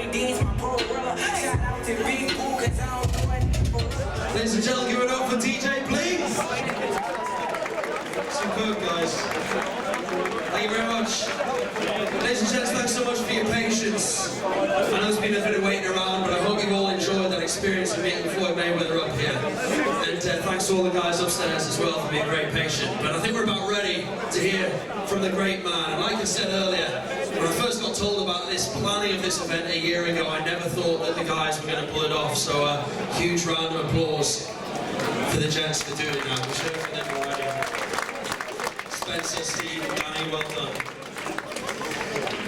Ladies and gentlemen, give it up for DJ, please. Superb, guys. Thank you very much. Ladies and gents, thanks so much for your patience. I know there's been a bit of waiting around, but I hope you've all enjoyed that experience of meeting Floyd Mayweather up here. And thanks to all the guys upstairs as well for being very patient. But I think we're about ready to hear from the great man. And like I said earlier, when I first got told about this planning of this event a year ago, I never thought that the guys were going to pull it off. So a huge round of applause for the gents for doing that. We're sure for them already. Spencer, Steve, Danny, well done.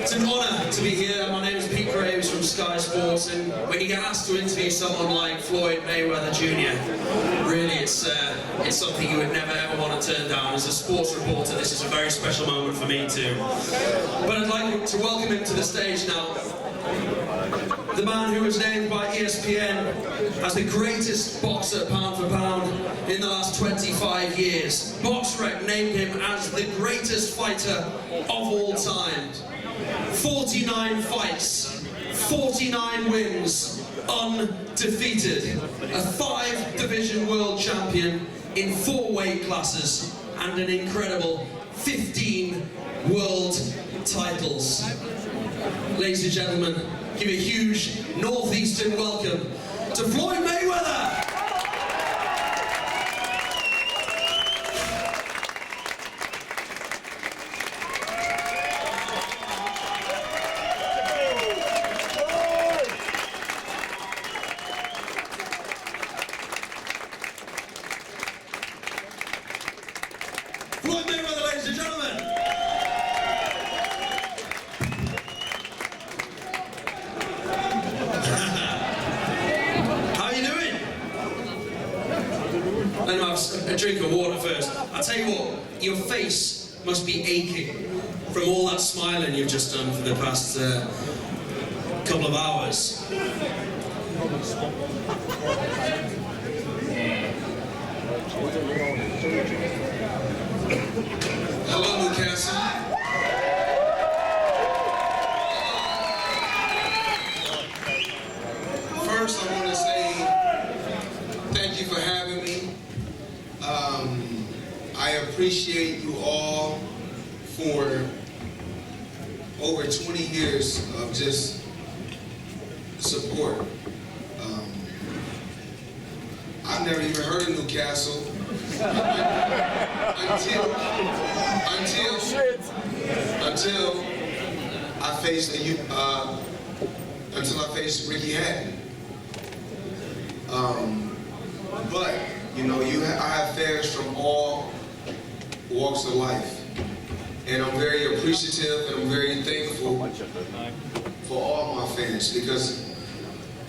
It's an honour to be here. My name is Pete Graves from Sky Sports, and when you get asked to interview someone like Floyd Mayweather Jr., really it's something you would never ever want to turn down. As a sports reporter, this is a very special moment for me too. But I'd like to welcome him to the stage now. The man who was named by ESPN as the greatest boxer pound for pound in the last 25 years. BoxRec named him as the greatest fighter of all time. 49 fights, 49 wins, undefeated. A 5-division world champion in 4 weight classes and an incredible 15 world titles. Ladies and gentlemen, give a huge northeastern welcome to Floyd Mayweather! Floyd Mayweather, ladies and gentlemen! How are you doing? Let me have a drink of water first. I'll tell you what, your face must be aching from all that smiling you've just done for the past couple of hours. Hello, Newcastle. First, I want to say thank you for having me. I appreciate you all for over 20 years of just support. I've never even heard of Newcastle until I faced Ricky Hatton. But you know, I have fans from all walks of life, and I'm very appreciative and I'm very thankful for all my fans, because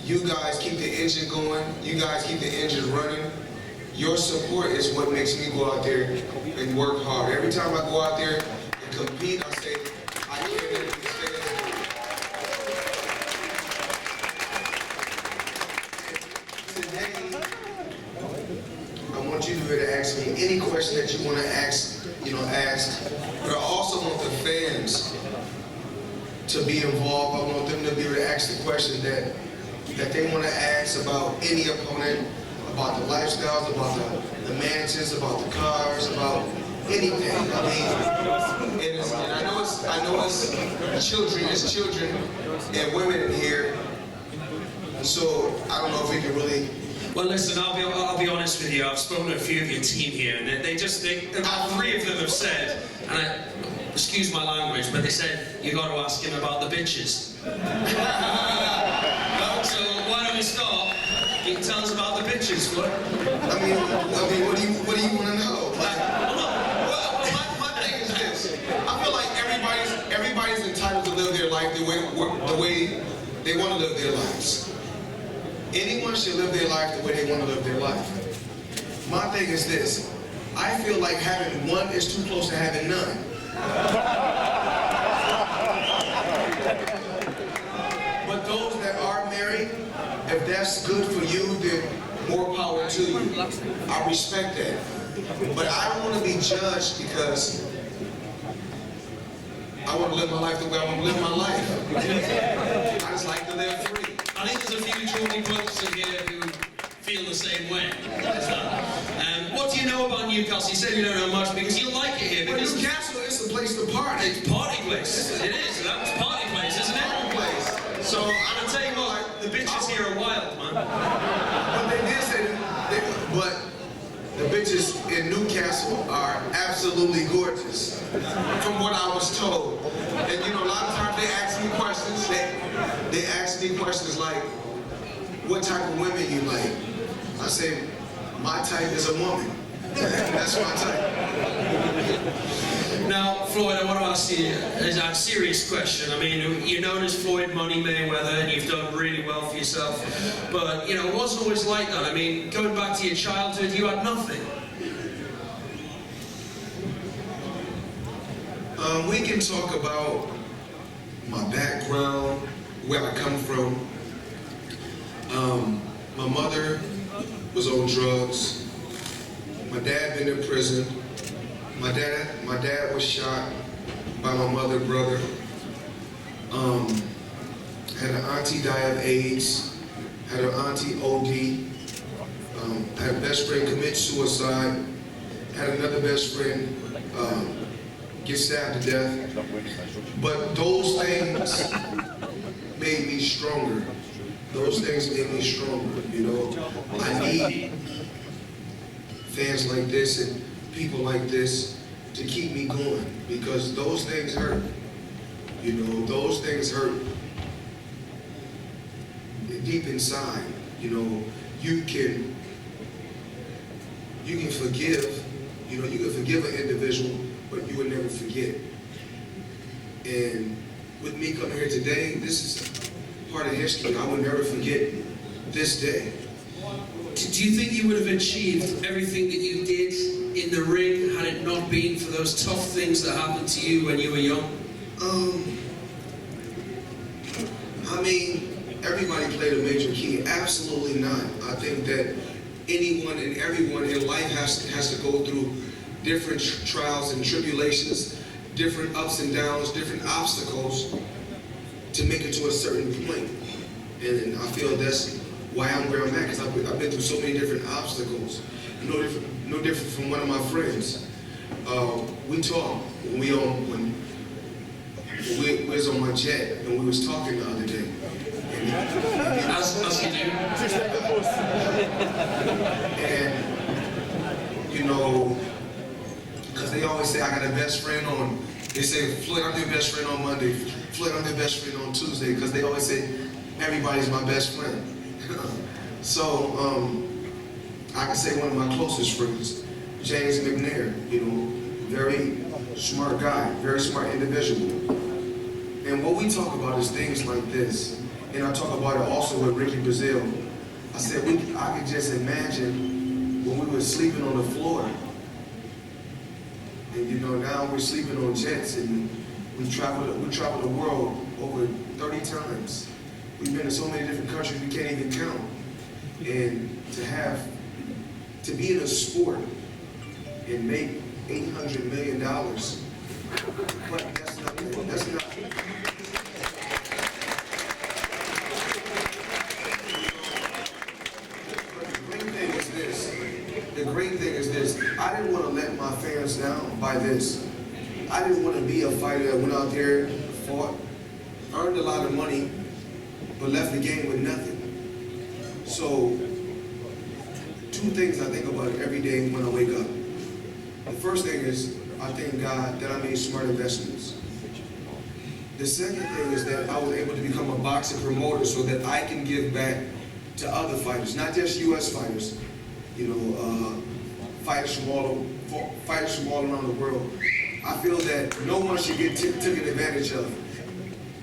you guys keep the engine going, you guys keep the engine running. Your support is what makes me go out there and work hard. Every time I go out there and compete, I say, I can't let these fans go. Today, I want you to be able to ask me any question that you want to ask, but I also want the fans to be involved. I want them to be able to ask the question that they want to ask about any opponent, about the lifestyles, about the mansions, about the cars, about anything. I mean, and I know it's children and women in here. So I don't know if we can really. Well, listen, I'll be honest with you. I've spoken to a few of your team here, and about 3 of them have said, and excuse my language, but they said you got to ask him about the bitches. So why don't we start? You can tell us about the bitches, what? I mean, what do you want to know? My thing is this. I feel like everybody's entitled to live their life the way they want to live their lives. Anyone should live their life the way they want to live their life. My thing is this. I feel like having one is too close to having none. But those that are married, if that's good for you, then more power to you. I respect that. But I don't want to be judged because I I want to live my life the way I want to live my life. I just like to live free. I think there's a few Geordie brothers in here who feel the same way. What do you know about Newcastle? You said you don't know much because you like it here. Well, Because Newcastle is a place to party. it's party place. It is. That's party place, isn't it? Party place. So I'll tell you what, the bitches here are wild, man. but they did say but the bitches in Newcastle are absolutely gorgeous, from what I was told. And you know, a lot of times they ask me questions. They ask me questions like, what type of women you like? I say, my type is a woman. That's my type. Now, Floyd, I want to ask you a serious question. I mean, you're known as Floyd Money Mayweather, and you've done really well for yourself. But, you know, it wasn't always like that. I mean, going back to your childhood, you had nothing. We can talk about my background, where I come from. My mother was on drugs. My dad been in prison. My dad was shot by my mother and brother. Had an auntie die of AIDS. Had an auntie OD. Had a best friend commit suicide. Had another best friend get stabbed to death. But those things made me stronger. Those things made me stronger, you know. I need fans like this and people like this to keep me going, because those things hurt. You know, those things hurt deep inside. You know, you can forgive, you know, you can forgive an individual, but you will never forget. And with me coming here today, this is part of history. I will never forget this day. Do you think you would have achieved everything that you did in the ring had it not been for those tough things that happened to you when you were young? I mean, everybody played a major key. Absolutely not. I think that anyone and everyone in life has to go through different trials and tribulations, different ups and downs, different obstacles to make it to a certain point. And I feel that's why I'm where I'm at, because I've been through so many different obstacles. No different from one of my friends. We talked when we was on my jet and we was talking the other day. As you do. And you know, because they always say I got a best friend on. They say, Floyd, I'm your best friend on Monday. Floyd, I'm your best friend on Tuesday, because they always say everybody's my best friend. So I can say one of my closest friends, James McNair, you know, very smart guy, very smart individual. And what we talk about is things like this. And I talk about it also with Ricky Brazil. I said, I could just imagine when we were sleeping on the floor. And you know, now we're sleeping on jets, and we travel the world over 30 times. We've been to so many different countries we can't even count. And to be in a sport and make $800 million, but that's nothing. That's nothing. The great thing is this. I didn't want to let my fans down by this. I didn't want to be a fighter that went out there, fought, earned a lot of money, but left the game with nothing. So, two things I think about every day when I wake up. The first thing is, I thank God that I made smart investments. The second thing is that I was able to become a boxing promoter so that I can give back to other fighters, not just U.S. fighters, you know, fighters from all around the world. I feel that no one should get taken advantage of.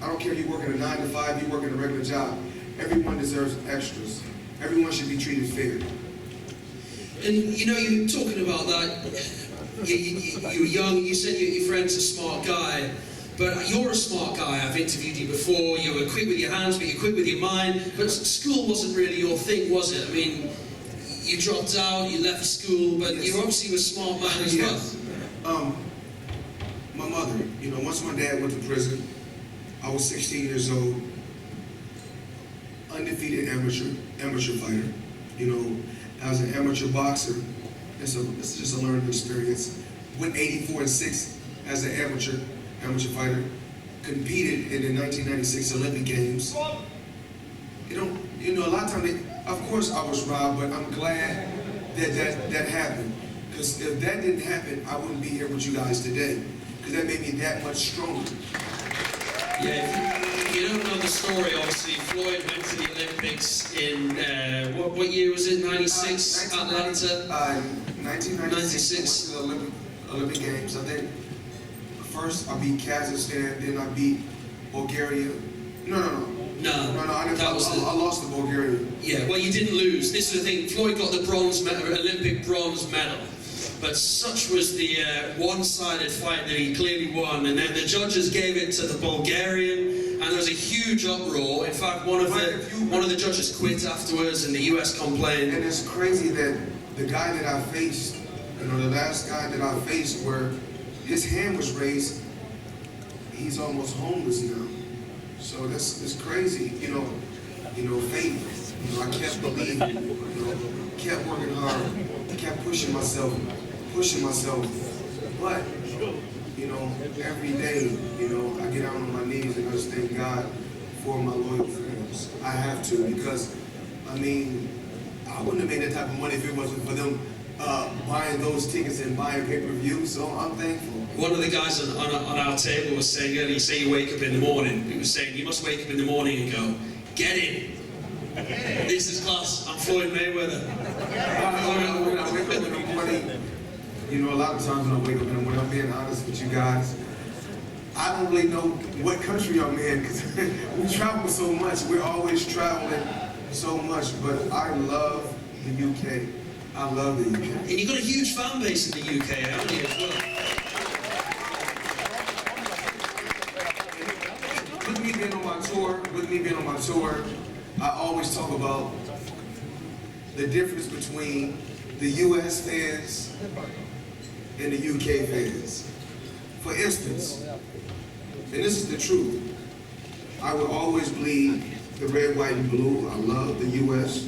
I don't care if you're working a 9 to 5, you're working a regular job. Everyone deserves extras. Everyone should be treated fair. And you know, you're talking about that. You're young. You said your friend's a smart guy, but you're a smart guy. I've interviewed you before. You were quick with your hands, but you're quick with your mind. But school wasn't really your thing, was it? I mean, you dropped out, you left school, but you obviously were a smart man as well. my mother. You know, once my dad went to prison, I was 16 years old, undefeated amateur fighter. You know, as an amateur boxer, it's just a learning experience. Went 84-6 as an amateur fighter. Competed in the 1996 Olympic Games. You know, a lot of times, of course I was robbed, but I'm glad that happened. Because if that didn't happen, I wouldn't be here with you guys today. Because that made me that much stronger. Yeah, if you don't know the story, obviously, Floyd went to the Olympics in, what year was it, 96, Atlanta? 1996. I went to the Olympic Games. I think first I beat Kazakhstan, then I beat Bulgaria. No, I lost to Bulgaria. Yeah, well, you didn't lose. This is the thing, Floyd got the Olympic bronze medal. But such was the one-sided fight that he clearly won, and then the judges gave it to the Bulgarian, and there was a huge uproar. In fact, one of the judges quit afterwards, and the US complained. And it's crazy that the guy that I faced, you know, the last guy that I faced, where his hand was raised, he's almost homeless now. So that's crazy. You know, faith. You know, I kept believing. You know, kept working hard, kept pushing myself. But, you know, every day, you know, I get out on my knees and I just thank God for my loyal fans. I have to, because, I mean, I wouldn't have made that type of money if it wasn't for them buying those tickets and buying pay-per-view, so I'm thankful. One of the guys on our table was saying earlier, say you wake up in the morning, he was saying, you must wake up in the morning and go, get in. This is class, I'm Floyd Mayweather. When I wake up in the morning, you know, a lot of times when I wake up in the morning, I'm being honest with you guys, I don't really know what country I'm in, because we travel so much. We're always traveling so much, but I love the UK. I love the UK. And you've got a huge fan base in the UK, haven't you, as well? With me being on my tour, I always talk about the difference between the US fans and the UK fans. For instance, and this is the truth, I will always bleed the red, white, and blue. I love the US.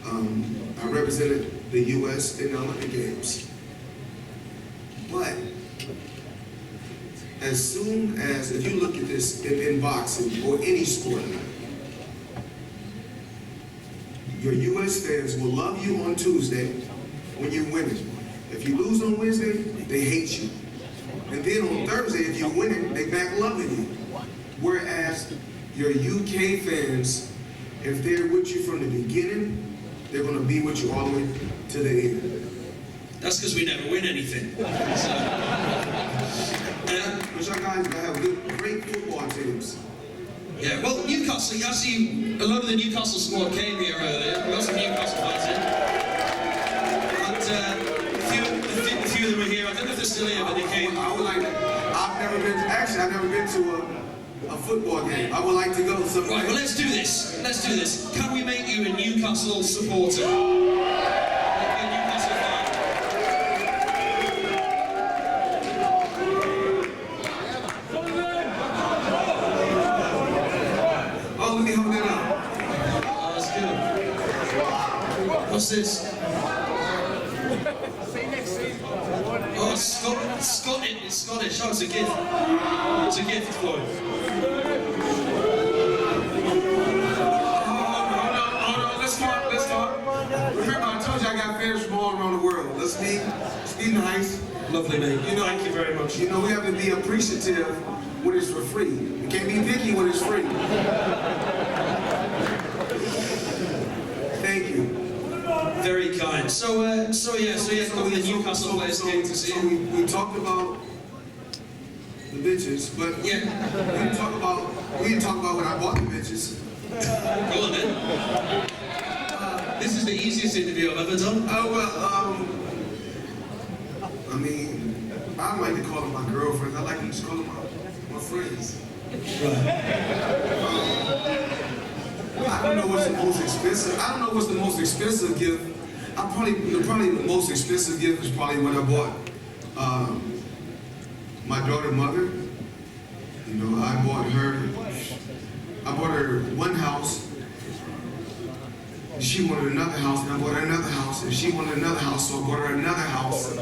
I represented the US in the Olympic Games. But as soon as, if you look at this in boxing or any sport, your US fans will love you on Tuesday when you're winning. If you lose on Wednesday, they hate you. And then on Thursday, if you're winning, they back loving you. Whereas your UK fans, if they're with you from the beginning, they're going to be with you all the way to the end. That's because we never win anything. But y'all guys have great football teams. Yeah, well, Newcastle, you see, a lot of the Newcastle squad came here earlier. We got some Newcastle fans in. And a few of them were here. I don't know if they're still here, but they came. I would like to, I've never been to a football game. I would like to go to some. Right, well, let's do this. Let's do this. Can we make you a Newcastle supporter? A Newcastle fan? Oh, let me hold that up. Oh, that's good. What's this? Oh, it's Scottish. Oh, it's a gift. It's a gift, Floyd. Hold on. Let's talk. Remember, I told you I got fans from all around the world. Let's be nice. Lovely, mate. Thank you very much. You know, we have to be appreciative when it's for free. We can't be picky when it's free. Thank you. Very kind. So the Newcastle players came to see you. We talked about the bitches, but Yeah. we didn't talk about when I bought the bitches. Go on then. This is the easiest interview I've ever done. Oh well, I mean, I don't like to call them my girlfriends. I like to just call them my friends. I don't know what's the most expensive. I don't know what's the most expensive gift. Probably the most expensive gift is probably when I bought my daughter's mother. You know, I bought her one house. She wanted another house, and I bought her another house, and she wanted another house, so I bought her another house.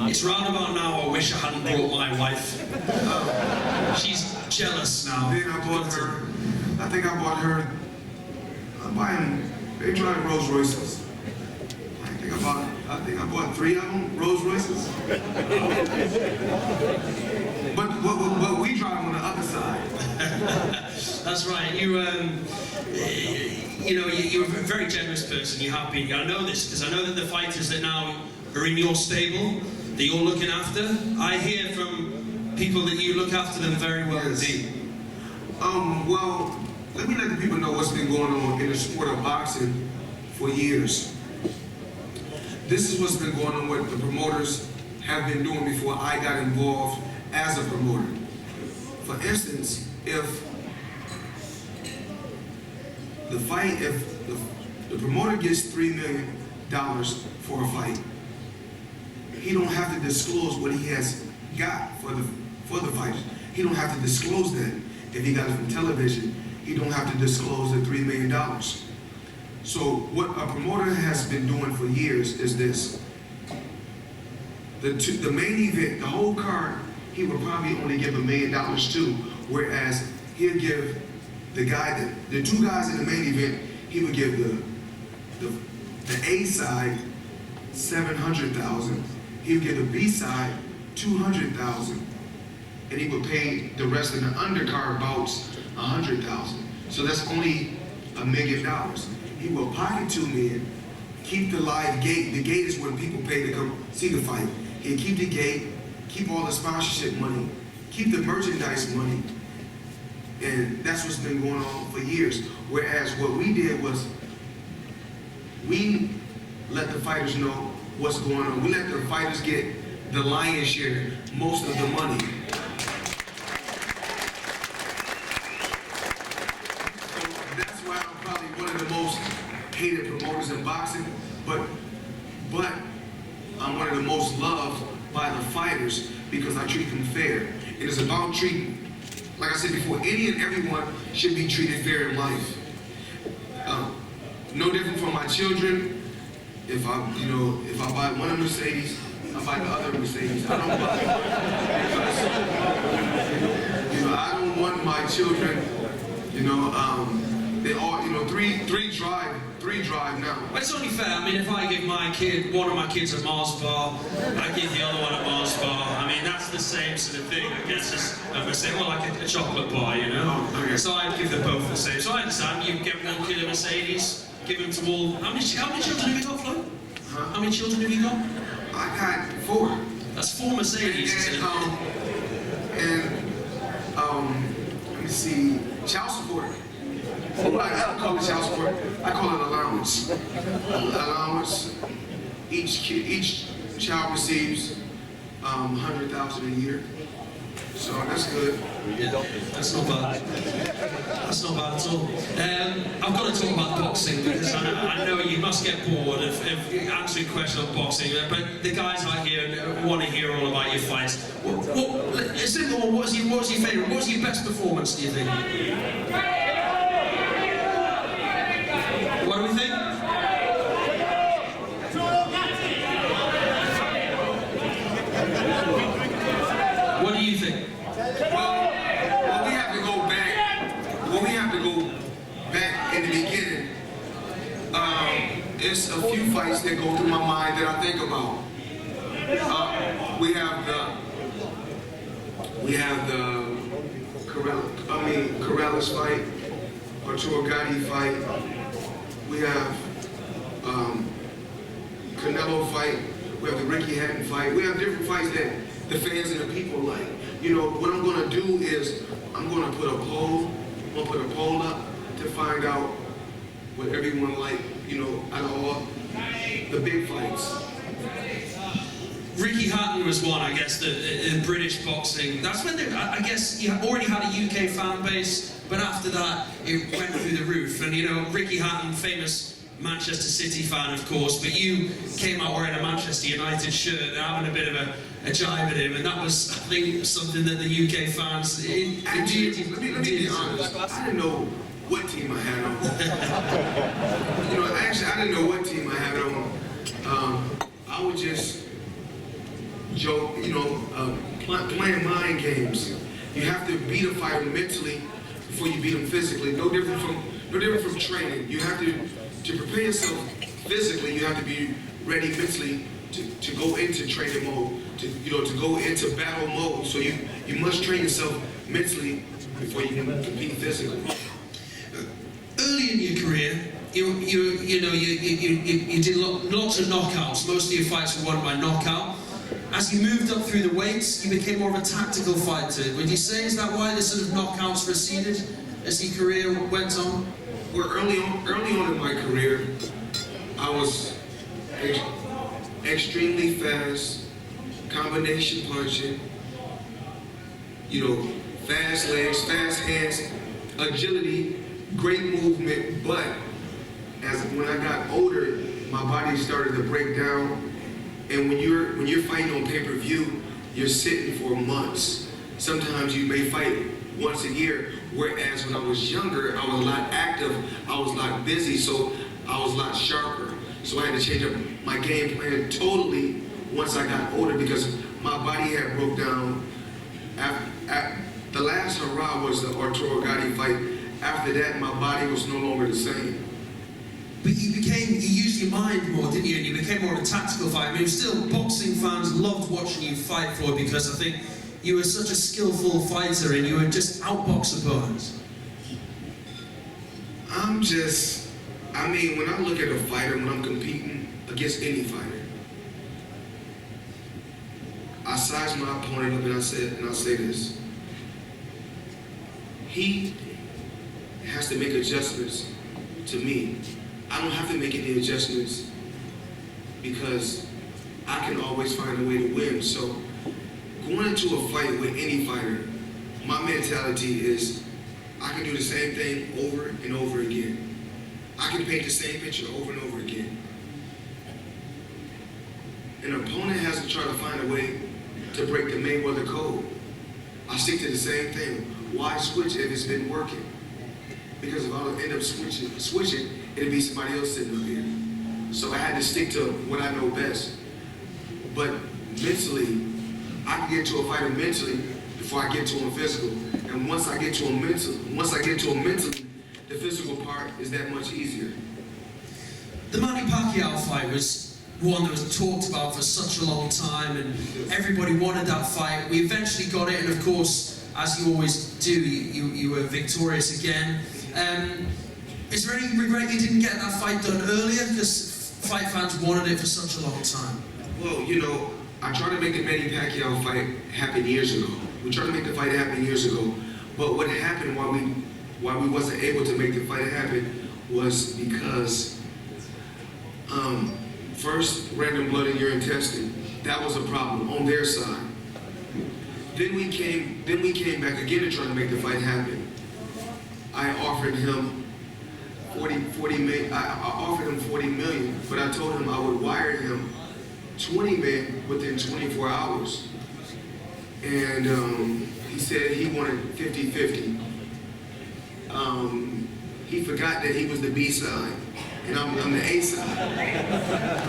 It's round about now, I wish I hadn't brought my wife. She's jealous now. Then I bought her, I think I bought her, they drive Rolls Royces. I think I bought 3 of them, Rolls Royces. But we drive on the other side. That's right. You're a very generous person. You have been. I know this because I know that the fighters that now are in your stable, that you're looking after, I hear from people that you look after them very well indeed. Well, let me let the people know what's been going on in the sport of boxing for years. This is what's been going on, what the promoters have been doing before I got involved as a promoter. For instance, if the promoter gets $3 million for a fight, he don't have to disclose what he has got for the fighters. He don't have to disclose that. If he got it from television, he don't have to disclose the $3 million. So what a promoter has been doing for years is this. The main event, the whole card, he would probably only give $1 million to, whereas he'll give the 2 guys in the main event, he would give the A side 700,000, he would give the B side 200,000, and he would pay the rest of the undercard bouts 100,000. So that's only $1 million. He will pocket $2 million, keep the live gate. The gate is when people pay to come see the fight. He'll keep the gate, keep all the sponsorship money, keep the merchandise money, and that's what's been going on for years. Whereas what we did was, we let the fighters know what's going on. We let the fighters get the lion's share, most of the money. So that's why I'm probably one of the most hated promoters in boxing, but I'm one of the most loved by the fighters because I treat them fair. It is about treating, like I said before, any and everyone should be treated fair in life. No different from my children. If I buy one of Mercedes, I buy the other Mercedes. I don't buy because, I don't want my children, they all, three drive now. Well, it's only fair. I mean, if I give one of my kids a Mars bar, I give the other one a Mars bar. I mean, that's the same sort of thing. I guess I'm going to say, well, like a chocolate bar, Oh, okay. So I'd give them both the same. So I understand. You get one kid a Mercedes, give them to all. How many children have you got, Floyd? Huh? How many children have you got? I got 4. That's 4 Mercedes. Let me see, child support. I don't call it child support. I call it allowance. Allowance. Each child receives $100,000 a year. So that's good. Yeah, that's not bad. That's not bad at all. I've got to talk about boxing because I know you must get bored of answering questions on boxing, but the guys out here want to hear all about your fights. What was your favourite? What was your best performance, do you think? What do we think? What do you think? Well, we have to go back. Well, we have to go back in the beginning. It's a few fights that go through my mind that I think about. We have the Corrales fight, Arturo Gatti fight. We have Canelo fight. We have the Ricky Hatton fight. We have different fights that the fans and the people like. What I'm going to do is I'm going to put a poll. I'm going to put a poll up to find out what everyone like. Out of all the big fights. Ricky Hatton was one, I guess, in British boxing. That's when I guess you already had a UK fan base, but after that, it went through the roof. And Ricky Hatton, famous Manchester City fan, of course, but you came out wearing a Manchester United shirt and having a bit of a jibe at him, and that was, I think, something that the UK fans... Actually, let me be honest. I didn't know what team I had on. You know, actually, I didn't know what team I had on. I would just joke, you know, playing mind games. You have to beat a fighter mentally before you beat them physically. No different from training. You have to prepare yourself physically. You have to be ready mentally to go into training mode, to go into battle mode. So you must train yourself mentally before you can compete physically. Early in your career, you did lots of knockouts. Most of your fights were won by knockout. As you moved up through the weights, you became more of a tactical fighter. Would you say, is that why the sort of knockouts receded as your career went on? Well, early on in my career, I was extremely fast, combination punching, you know, fast legs, fast hands, agility, great movement, but when I got older, my body started to break down. And when you're fighting on pay-per-view, you're sitting for months. Sometimes you may fight once a year, whereas when I was younger, I was a lot active, I was a lot busy, so I was a lot sharper. So I had to change up my game plan totally once I got older because my body had broke down. The last hurrah was the Arturo Gatti fight. After that, my body was no longer the same. But you used your mind more, didn't you? And you became more of a tactical fighter. I mean, still, boxing fans loved watching you fight, Floyd, because I think you were such a skillful fighter and you would just outbox opponents. I mean, when I look at a fighter, when I'm competing against any fighter, I size my opponent up and I say this. He has to make adjustments to me. I don't have to make any adjustments because I can always find a way to win. So going into a fight with any fighter, my mentality is I can do the same thing over and over again. I can paint the same picture over and over again. An opponent has to try to find a way to break the Mayweather code. I stick to the same thing. Why switch if it's been working? Because if I would end up switching, it'd be somebody else sitting up here. So I had to stick to what I know best. But mentally, I can get to a fighter mentally before I get to him physical. And once I get to him mentally, the physical part is that much easier. The Manny Pacquiao fight was one that was talked about for such a long time, and everybody wanted that fight. We eventually got it, and of course, as you always do, you were victorious again. Is there any regret you didn't get that fight done earlier? Because fight fans wanted it for such a long time. Well, you know, I tried to make the Manny Pacquiao fight happen years ago. We tried to make the fight happen years ago. But what happened why we wasn't able to make the fight happen was because first, random blood in your intestine. That was a problem on their side. Then we came back again to try to make the fight happen. I offered him 40 million. I offered him 40 million, but I told him I would wire him 20 million within 24 hours. And he said he wanted 50-50. He forgot that he was the B side, and I'm the A side.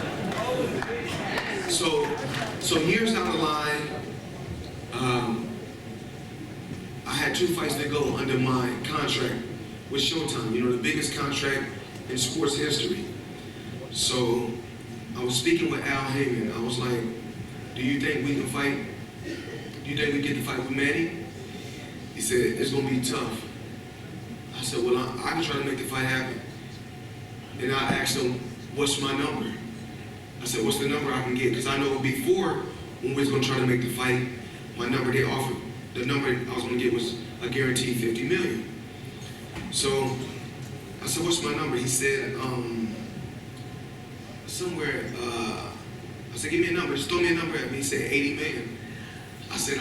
So years down the line, I had 2 fights to go under my contract with Showtime, you know, the biggest contract in sports history. So I was speaking with Al Heyman. I was like, do you think we can fight? Do you think we get to fight with Manny? He said, it's gonna be tough. I said, well, I can try to make the fight happen. And I asked him, what's my number? I said, what's the number I can get? Because I know before, when we was gonna try to make the fight, my number they offered, the number I was gonna get was a guaranteed 50 million. So I said, what's my number? He said, somewhere, I said, give me a number, just throw me a number at me. He said, 80 million. I said,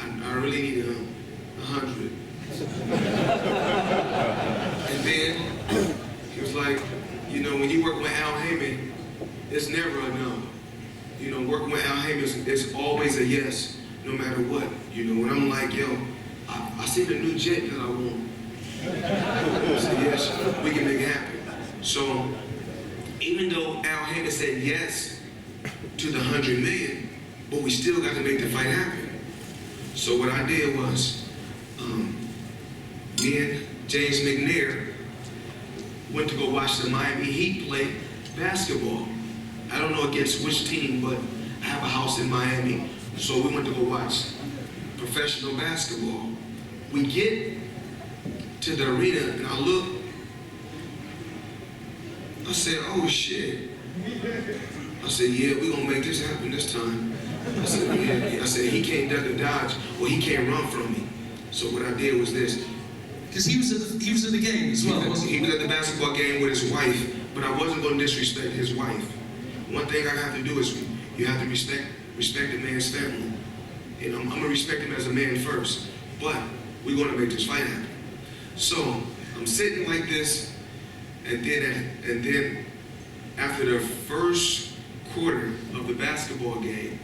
I really need 100. And then He was like, you know, when you work with Al Heyman, it's never a no. You know, working with Al Heyman is always a yes, no matter what. You know, when I'm like, yo, I see the new jet that I want. I said, yes, we can make it happen. So, even though Al Heyman said yes to the 100 million, but we still got to make the fight happen. So what I did was, me and James McNair went to go watch the Miami Heat play basketball. I don't know against which team, but I have a house in Miami, so we went to go watch professional basketball. We get to the arena, and I look, I said, oh shit. I said, yeah, we're gonna make this happen this time. I said, yeah. I said, he can't duck or dodge, or he can't run from me. So what I did was this. Because he was at the game as well, wasn't he? He was at the basketball game with his wife, but I wasn't gonna disrespect his wife. One thing I have to do is you have to respect the man's family. And I'm gonna respect him as a man first, but we're gonna make this fight happen. So I'm sitting like this, and then after the first quarter of the basketball game,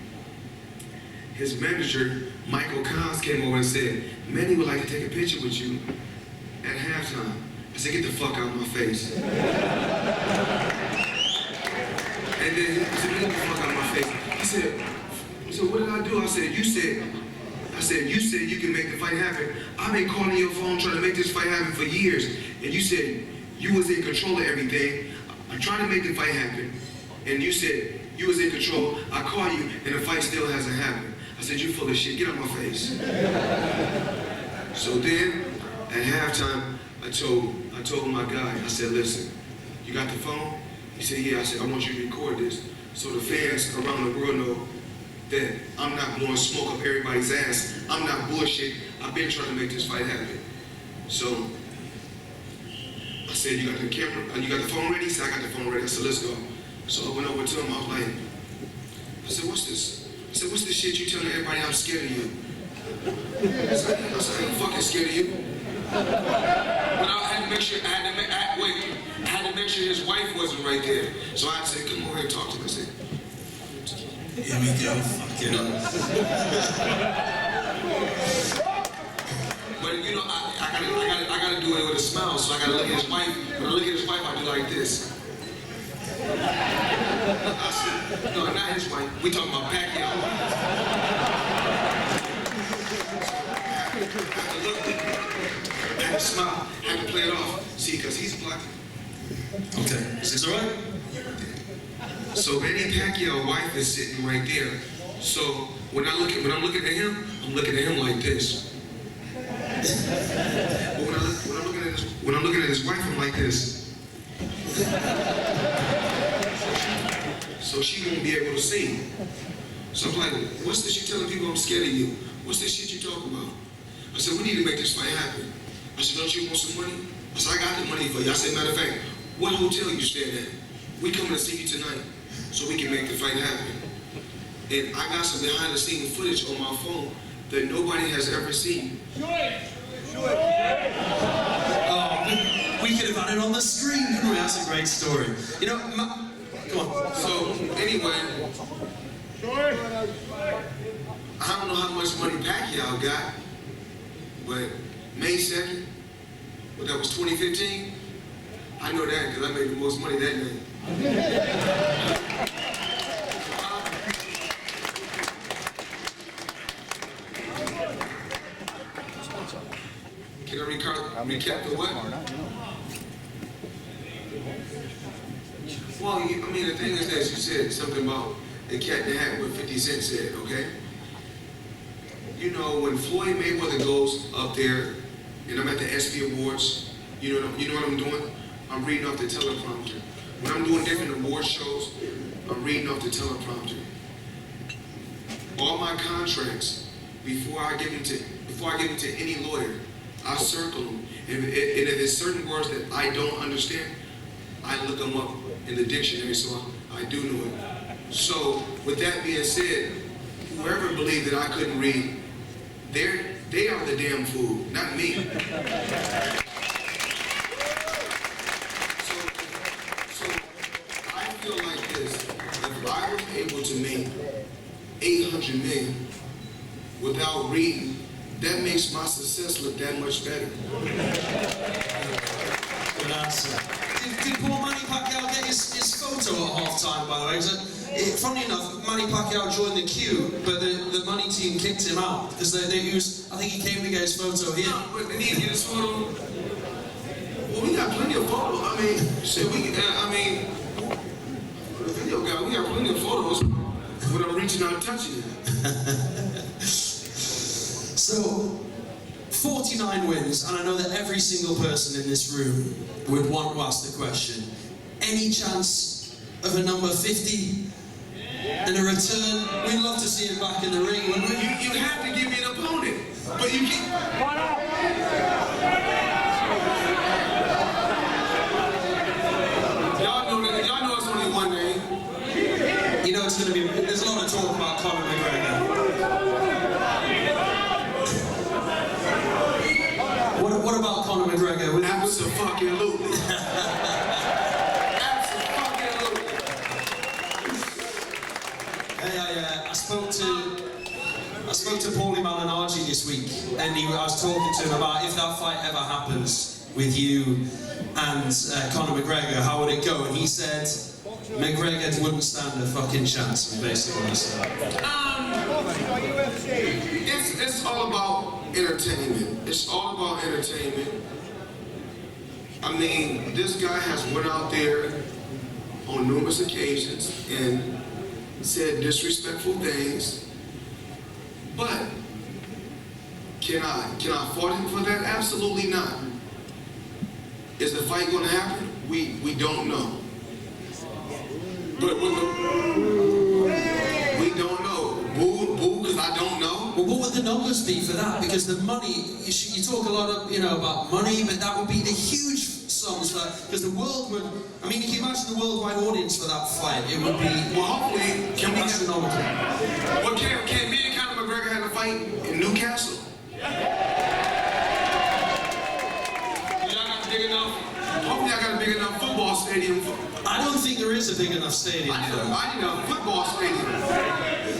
his manager, Michael Cons, came over and said, Manny would like to take a picture with you at halftime. I said, get the fuck out of my face. And then he said, get the fuck out of my face. He said, what did I do? I said, you said you can make the fight happen. I've been calling your phone trying to make this fight happen for years. And you said you was in control of everything. I'm trying to make the fight happen. And you said you was in control. I call you and the fight still hasn't happened. I said, you full of shit, get out my face. So then, at halftime, I told my guy, I said, listen, you got the phone? He said, yeah. I said, I want you to record this so the fans around the world know that I'm not blowing smoke up everybody's ass. I'm not bullshit. I've been trying to make this fight happen. So I said, you got the camera, you got the phone ready? He said, I got the phone ready. I said, let's go. So I went over to him, I was like, I said, what's this? I said, what's this shit you telling everybody I'm scared of you? I said, I ain't fucking scared of you. But I had to make sure, I had to make sure his wife wasn't right there. So I said, come over here and talk to me. I said, here we go, fuck it up. But you know, I gotta do it with a smile, so I gotta look at his wife. When I look at his wife, I do like this. I said, no, not his wife. We talking about Pacquiao. I had to smile, I had to play it off. See, because he's black. Okay, is this all right? So Manny Pacquiao's wife is sitting right there. So when I'm looking at him, I'm looking at him like this. But when I'm looking at his wife, I'm like this. So she won't be able to see. So I'm like, what's this you telling people I'm scared of you? What's this shit you talking about? I said, we need to make this fight happen. I said, don't you want some money? I said, I got the money for you. I said, matter of fact, what hotel you staying at? We coming to see you tonight so we can make the fight happen. And I got some behind the scenes footage on my phone that nobody has ever seen. Oh, we could have had it on the screen, couldn't we? That's a great story. You know, come on. So, anyway, I don't know how much money Pacquiao got, but May 2nd, but that was 2015, I know that because I made the most money that night. Can I recap the what? Well, I mean, the thing is that you said something about the cat in the hat, what 50 Cent said, okay? You know, when Floyd Mayweather goes up there, and I'm at the ESPY Awards, you know what I'm doing? I'm reading off the teleprompter. When I'm doing different award shows, I'm reading off the teleprompter. All my contracts, before I give them to any lawyer, I circle them. And if there's certain words that I don't understand, I look them up in the dictionary, so I do know it. So, with that being said, whoever believed that I couldn't read, they are the damn fool, not me. So, $100 million without reading, that makes my success look that much better. Good answer. Did poor Manny Pacquiao get his photo at half-time, by the way? Funny enough, Manny Pacquiao joined the queue, but the money team kicked him out because I think he came to get his photo here. No, but they need to get his photo. Well, we got plenty of photos. I mean, shit, for the video guy, we got plenty of photos when I'm reaching out and touching it. So, 49 wins, and I know that every single person in this room would want to ask the question, any chance of a number 50 and a return? We'd love to see him back in the ring, wouldn't we? You have to give me an opponent, but you can't. Y'all know it's only one name. You know it's going to be, there's a lot of talk about Conor McGregor. What about Conor McGregor? Absolutely. Absolutely. Hey, I spoke to Paulie Malignaggi this week, and I was talking to him about if that fight ever happens with you and Conor McGregor, how would it go? And he said McGregor wouldn't stand a fucking chance, basically. It's all about entertainment. It's all about entertainment. I mean, this guy has went out there on numerous occasions and said disrespectful things. But can I fault him for that? Absolutely not. Is the fight going to happen? We don't know. But we don't know. Boo, because I don't know. Well, what would the numbers be for that? Because the money, you talk a lot of, about money, but that would be the huge sums for that. Because the world would, I mean, can you imagine the worldwide audience for that fight? It would be, well, hopefully, can we astronomical. Well, can me and Conor McGregor have a fight in Newcastle? Hopefully I got a big enough football stadium. I don't think there is a big enough stadium. I need a football stadium.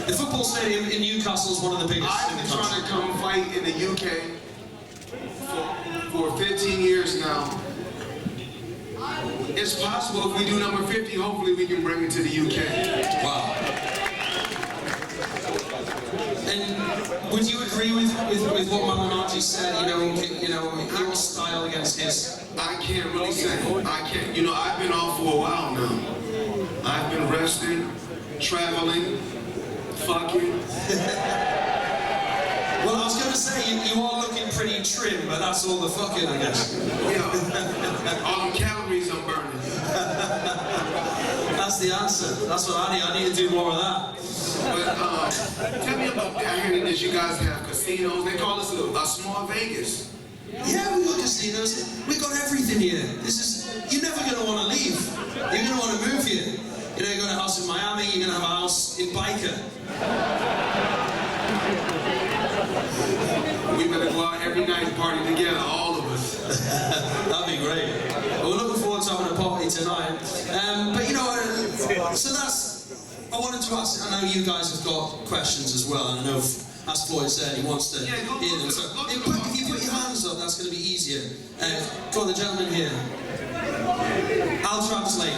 The football stadium in Newcastle is one of the biggest in the country. I've been trying to come fight in the UK for 15 years now. It's possible if we do number 50, hopefully we can bring it to the UK. Wow. And would you agree with what Malignaggi said, your style against his? I can't really say. I can't. I've been off for a while now. I've been resting, traveling, fucking. Well, I was going to say, you are looking pretty trim, but that's all the fucking, I guess. Yeah. All the calories I'm burning. That's the answer. That's what I need. I need to do more of that. But tell me about, I hear that you guys have casinos. They call us a small Vegas. Yeah, we got casinos. We got everything here. You're never going to want to leave. You're going to want to move here. You got a house in Miami, you're going to have a house in Baker. We better go out every night and party together, all of us. That'd be great. Well, we're looking forward to having a party tonight. So I wanted to ask, I know you guys have got questions as well, and I know, as Floyd said, he wants to hear them. So if you put your hands up, that's going to be easier. Go on, the gentleman here. I'll translate.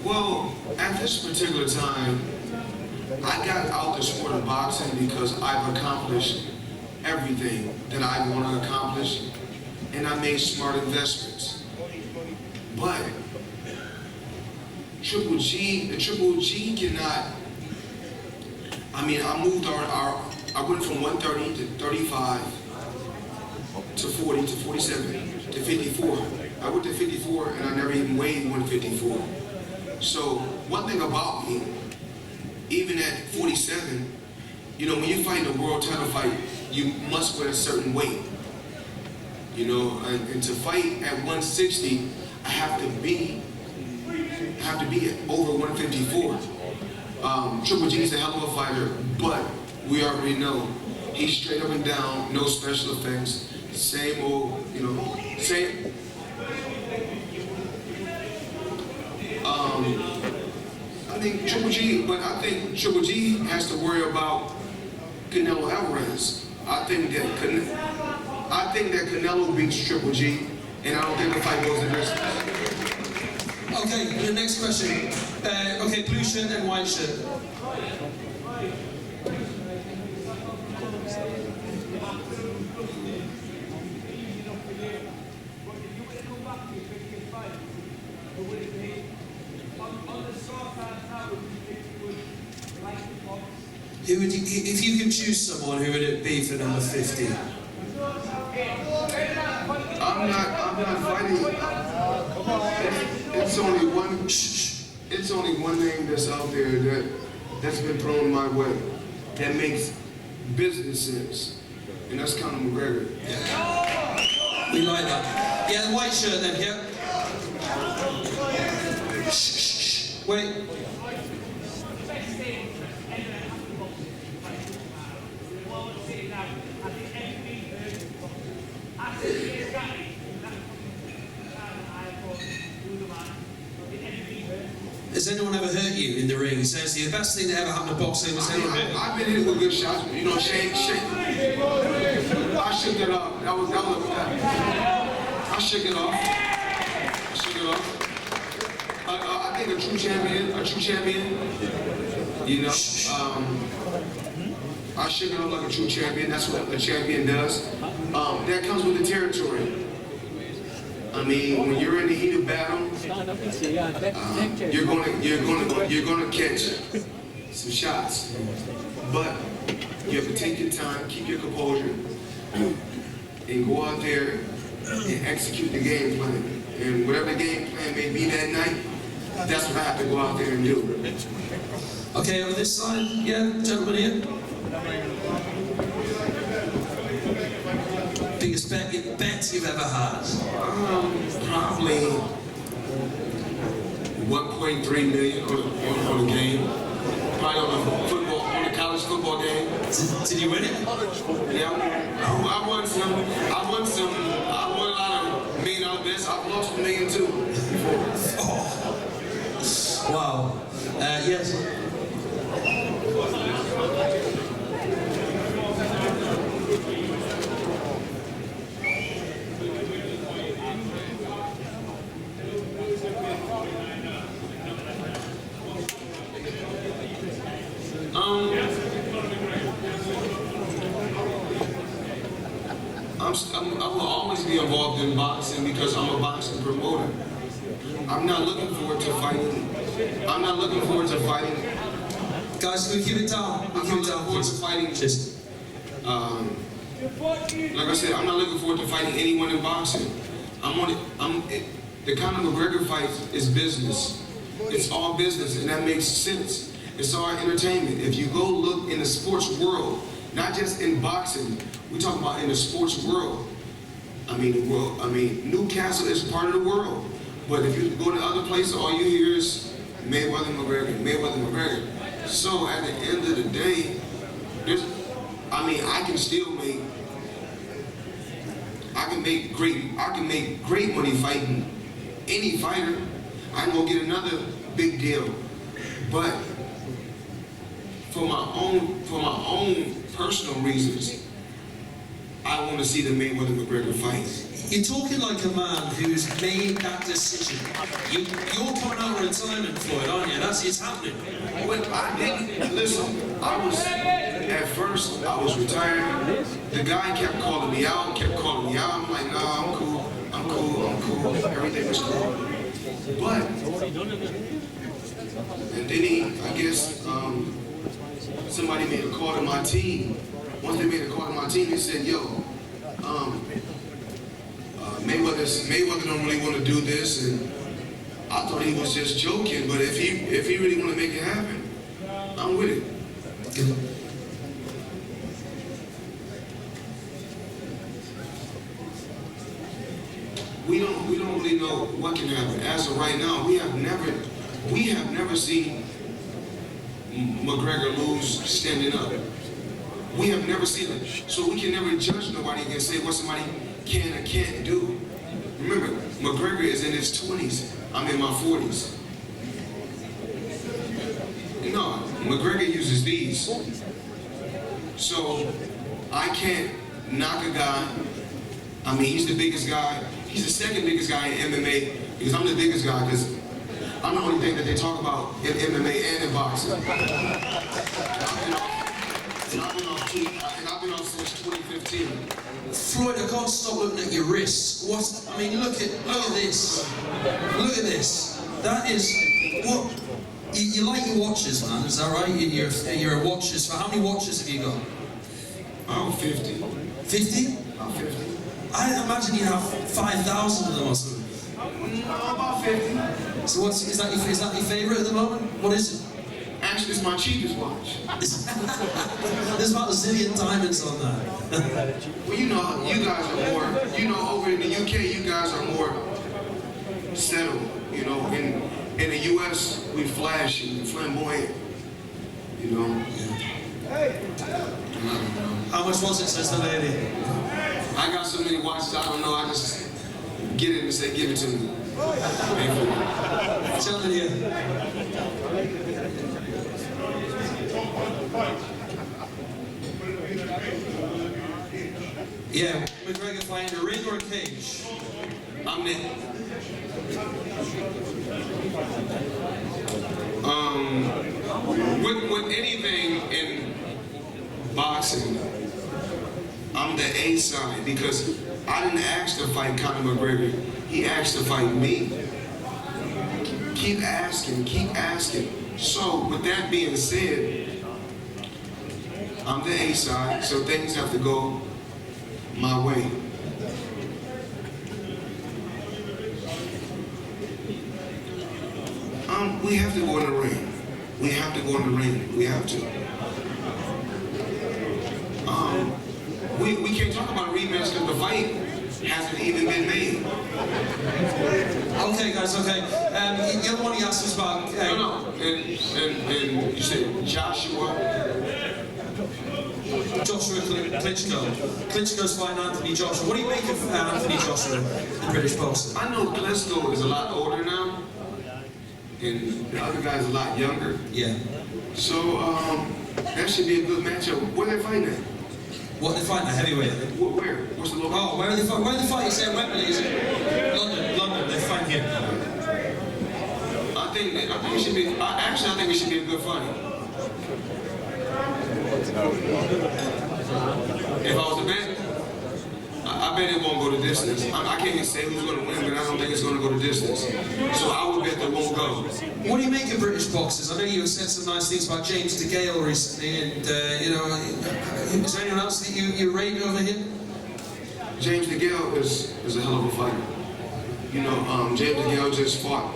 Well, at this particular time, I got out the sport of boxing because I've accomplished everything that I want to accomplish, and I made smart investments. But the Triple G cannot. I mean, I moved I went from 130 to 35 to 40 to 47 to 54. I went to 54 and I never even weighed 154. So one thing about me, even at 47, when you fight a world title fight, you must weigh a certain weight. And to fight at 160, I have to be at over 154. Triple G's a hell of a fighter, but we already know he's straight up and down, no special effects, same old, you know, same. I think Triple G has to worry about Canelo Alvarez. I think that Canelo beats Triple G, and I don't think the fight goes the distance. Okay, the next question. Okay, blue shirt and white shirt. Who would you, if you could choose someone, who would it be for number 50? I'm not fighting. It's only one name that's out there that's been thrown my way that makes business sense, and that's Conor McGregor. Yeah. We like that. Yeah, the white shirt then. Yeah. Wait. Has anyone ever hurt you in the ring? He says the best thing that ever happened to boxing was anyone hurt you. I've been hit with good shots, you know, shake. I shook it off. I shook it off. I think a true champion, you know, I shook it off like a true champion. That's what a champion does. That comes with the territory. I mean, when you're in the heat of battle, you're gonna catch some shots, but you have to take your time, keep your composure, and go out there and execute the game plan. And whatever the game plan may be that night, that's what I have to go out there and do. Okay, on this side, yeah, gentlemen here. Biggest bet you've ever had? Probably 1.3 million on a game. Probably on a college football game. Did you win it? Yeah, I won some. I won a lot of $1 million bets. I've lost $1 million too. Oh. Wow. Yes. I will always be involved in boxing because I'm a boxing promoter. I'm not looking forward to fighting. Guys, can we keep it down? I'm not looking forward to fighting. Like I said, I'm not looking forward to fighting anyone in boxing. The Conor McGregor fight is business. It's all business, and that makes sense. It's all entertainment. If you go look in the sports world, not just in boxing, we talk about in the sports world. Newcastle is part of the world. But if you go to other places, all you hear is Mayweather, McGregor. So at the end of the day, I can make great money fighting any fighter. I can go get another big deal. But for my own personal reasons, I want to see the Mayweather-McGregor fight. You're talking like a man who's made that decision. You're coming out of retirement, Floyd, aren't you? It's happening. Well, I didn't listen. At first I was retired. The guy kept calling me out. I'm like, nah, I'm cool. Everything was cool. But and then I guess somebody made a call to my team. Once they made a call to my team, they said, yo, Mayweather don't really want to do this, and I thought he was just joking, but if he really want to make it happen, I'm with it. We don't really know what can happen. As of right now, we have never seen McGregor lose standing up. We have never seen it. So we can never judge nobody and say what somebody can or can't do. Remember, McGregor is in his 20s. I'm in my 40s. No, McGregor uses these. So I can't knock a guy. I mean, he's the biggest guy. He's the second biggest guy in MMA because I'm the biggest guy because I'm the only thing that they talk about in MMA and in boxing. I've been on since 2015. Floyd, I can't stop looking at your wrists. What? I mean, look at this. Look at this. That is what. You like your watches, man? Is that right? You're a watches. How many watches have you got? I'm 50. 50? I'm 50. I imagine you have 5,000 of them or something. No, about 50. So is that your favourite at the moment? What is it? Actually, it's my cheapest watch. There's about a zillion diamonds on that. Well, you know, you guys are more, you know, over in the UK, you guys are more settled. You know, in the US, we flashy, flamboyant. You know? Yeah. How much was it, says the lady? I got so many watches, I don't know, I just get it and say, give it to me. Telling you. Yeah, McGregor fighting a ring or a cage? I'm in. With anything in boxing, I'm the A side because I didn't ask to fight Conor McGregor. He asked to fight me. Keep asking, keep asking. So with that being said, I'm the A side, so things have to go my way. We have to go in the ring. We have to go in the ring. We have to. We can't talk about a rematch because the fight hasn't even been made. Okay, guys, okay. The other one he asked us about... No. And you said Joshua Klitschko. Klitschko's fighting Anthony Joshua. What do you make of Anthony Joshua in British boxing? I know Klitschko is a lot older now, and the other guy's a lot younger. Yeah. So that should be a good matchup. Where they fighting at? What they fighting at? Heavyweight. Where? What's the location? Oh, where are they fighting? Where are they fighting? Is it Wembley? Is it London? They're fighting here. I think it should be. Actually, I think it should be a good fight. If I was to bet, I bet it won't go the distance. I can't even say who's going to win, but I don't think it's going to go the distance. So I would bet that won't go. What do you make of British boxers? I know you said some nice things about James Degale recently, and you know, is there anyone else that you rate over him? James Degale is a hell of a fighter. You know, James Degale just fought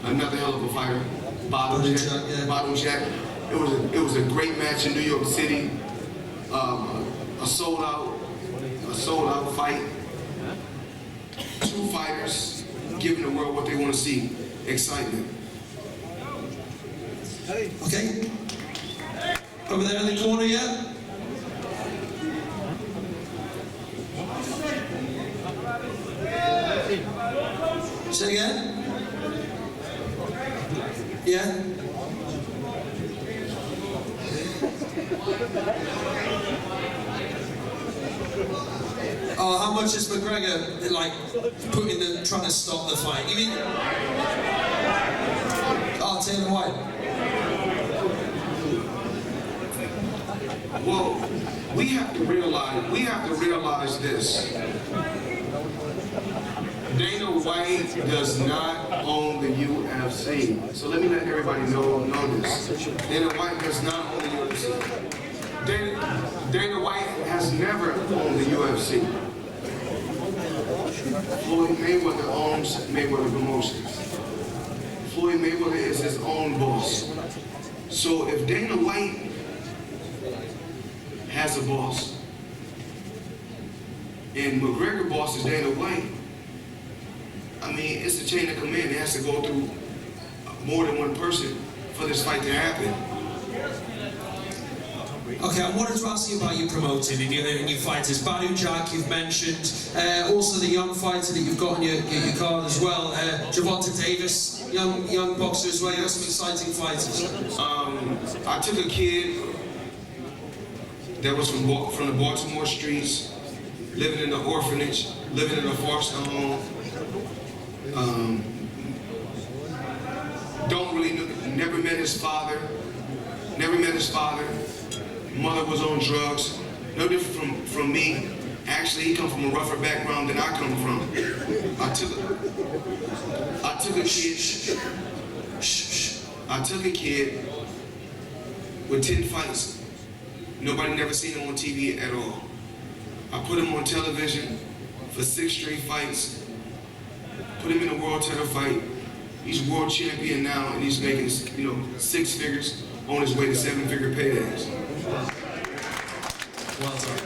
another hell of a fighter, Bottom Jack. It was a great match in New York City. A sold out fight. Two fighters giving the world what they want to see. Excitement. Okay. Over there in the corner, yeah? Say again? Yeah? Oh, how much is McGregor like trying to stop the fight? You mean? Oh, Taylor White. Well, we have to realize this. Dana White does not own the UFC. So let me let everybody know this. Dana White does not own the UFC. Dana White has never owned the UFC. Floyd Mayweather owns Mayweather Promotions. Floyd Mayweather is his own boss. So if Dana White has a boss, and McGregor boss is Dana White, I mean, it's a chain of command. It has to go through more than one person for this fight to happen. Okay, I wanted to ask you about your promoting and your fighters. Badu Jack, you've mentioned. Also the young fighter that you've got on your card as well. Javanta Davis, young boxer as well. You got some exciting fighters. I took a kid that was from the Baltimore streets, living in an orphanage, living in a foster home. Never met his father. Mother was on drugs. No different from me. Actually, he come from a rougher background than I come from. I took a kid with 10 fights. Nobody never seen him on TV at all. I put him on television for 6 straight fights. Put him in a world title fight. He's world champion now, and he's making 6 figures on his way to 7-figure paydays. Well done.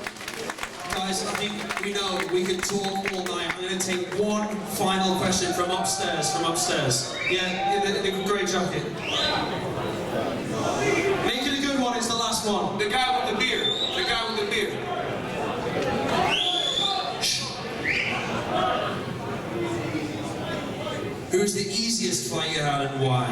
Guys, I think we know we can talk all night. I'm going to take one final question from upstairs. Yeah, in the grey jacket. Make it a good one, it's the last one. The guy with the beard. Who's the easiest fight you had and why?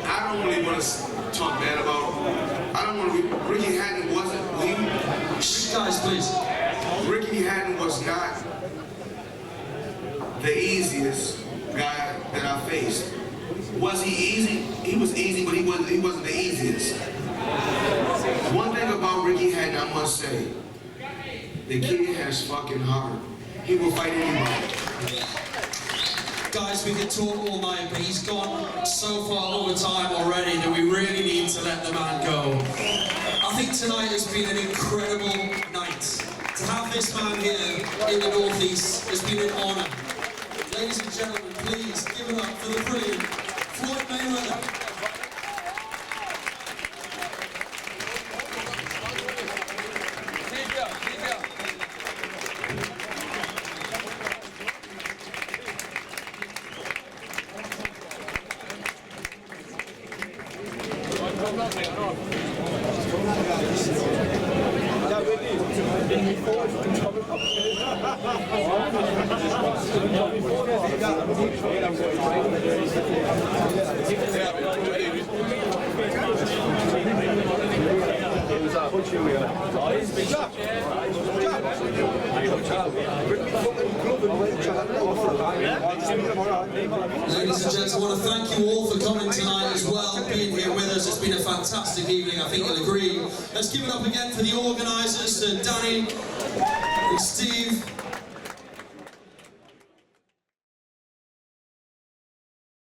I don't really want to talk bad about. Ricky Hatton wasn't. Guys, please. Ricky Hatton was not the easiest guy that I faced. Was he easy? He was easy, but he wasn't the easiest. One thing about Ricky Hatton, I must say, the kid has fucking heart. He will fight anybody. Guys, we could talk all night, but he's gone so far over time already that we really need to let the man go. I think tonight has been an incredible night. To have this man here in the Northeast has been an honour. Ladies and gentlemen, please give it up for the brilliant Floyd Mayweather. Ladies and gents, I want to thank you all for coming tonight as well, being here with us. It's been a fantastic evening, I think you'll agree. Let's give it up again for the organisers, Danny and Steve.